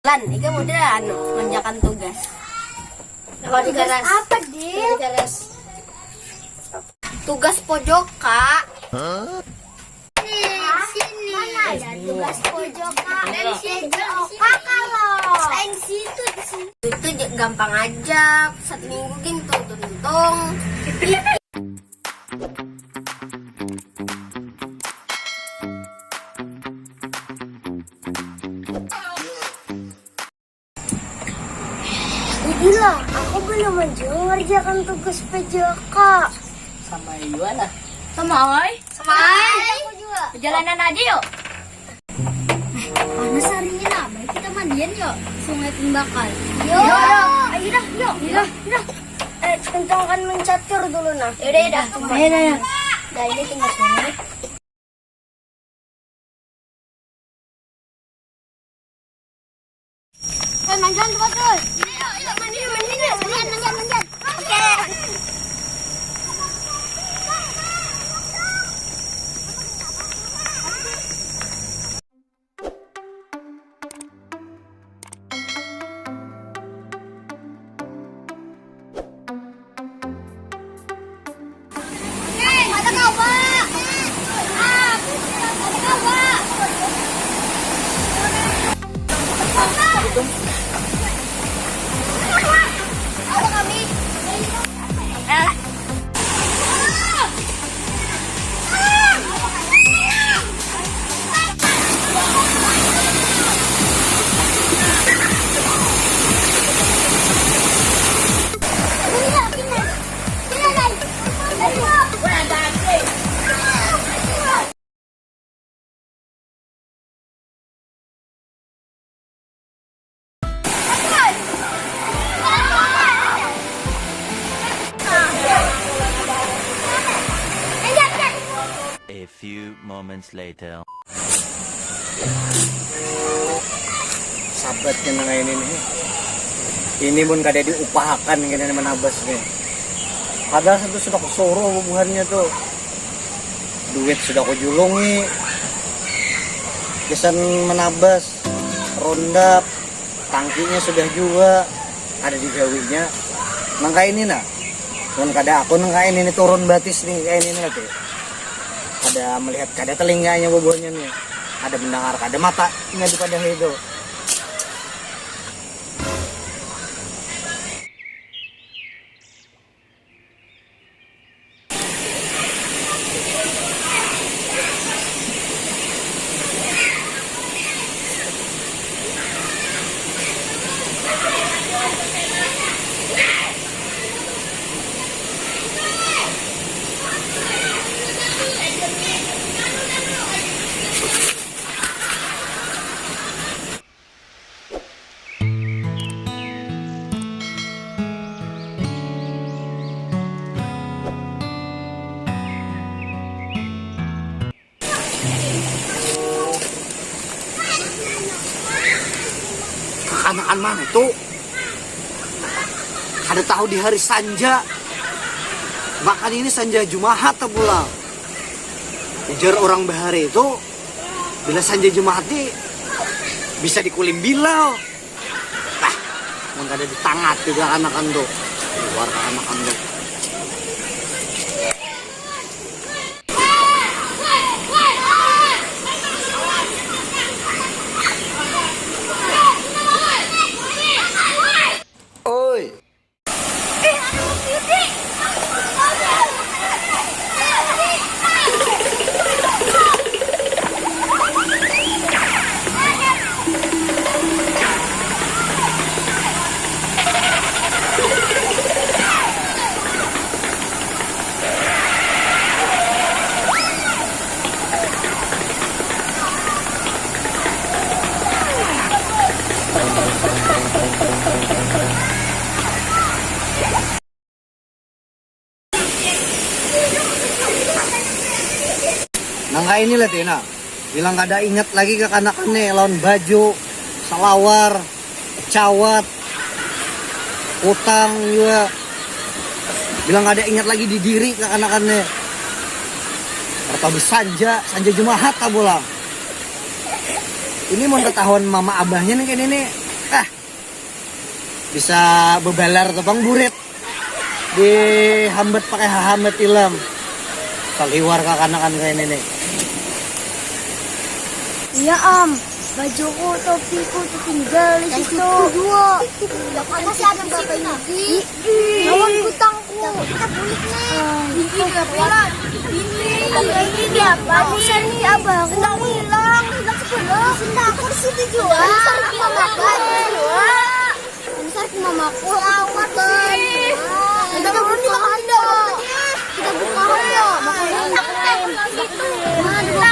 Lan, ikaw mo dira manjakan tugas. Tugas apa, Dil? Tugas pojok, Kak. Sini. Mana ada tugas pojok, Kak? Dari sini. Kak, kalau. Di situ. Itu gampang aja. 1 minggu gitu, tuntung. Bilang, aku belum mengerjakan tugas PJK. Sama Iwan lah. Sama Oi, Aku juga. perjalanan aja yuk. Panas hari ini lah, mari kita mandian yuk. Sungai Pembakal. Yuk. Ayo dah, yuk. Tentangkan mencatur dulu nah. Yaudah. Ya. Dah ini tinggal sini. Mandian cepat tuh. Yuk, mandian. Oke. Ada kau, Pak. Ada kau, Pak. Apa kami? A few moments later. Sahabatnya na ngayon ini. Ini pun kada diupahakan ganyan manabas nih. Padahal satu sudah kusuruh bubuhannya tuh. Duit sudah kujulungi. Kesan menabas, rondap, tangkinya sudah juga ada di gawinya. Nangka ini nah. Pun kada aku nangka ini turun batis nih kayak ini tuh. Ada melihat kada telinganya bubuhannya nih. Ada mendengar kada matanya di pada itu. Anak-anak mana itu? Ada tahu di hari Sanja. Bahkan ini Sanja Jumahat pula. Ujar orang bahari itu bila Sanja Jumahat bisa dikulim bilau. Nah, mau ada di tangat juga anak-anak tuh. Keluar ke anak-anak tuh. Oi. Nangka inilah Tina, bilang kada ingat lagi ke kanak-kanak lawan baju, salawar, cawat, utang juga. Bilang kada ingat lagi di diri ke kanak-kanak. Harta Sanja Jumahat tak bola. Ini mau ketahuan mama abahnya nih kayak ini. bisa bebalar tepang buret dihambat pakai hahamet ilam kaliwar kakanakan kayak nenek. Iya Om, bajuku, topiku tertinggal di situ. Dua. Makasih ada bapak ini. Lawan hutangku. Kita bulik nih. Ini dia apa? Barusan nih abang. Sendang hilang. Sendang sebelah. Sendang aku di situ jual. Besar ke mamaku. Besar ke mamaku. Awat sih. Kita belum dimakan dong. Kita buka ya. Makan. Mana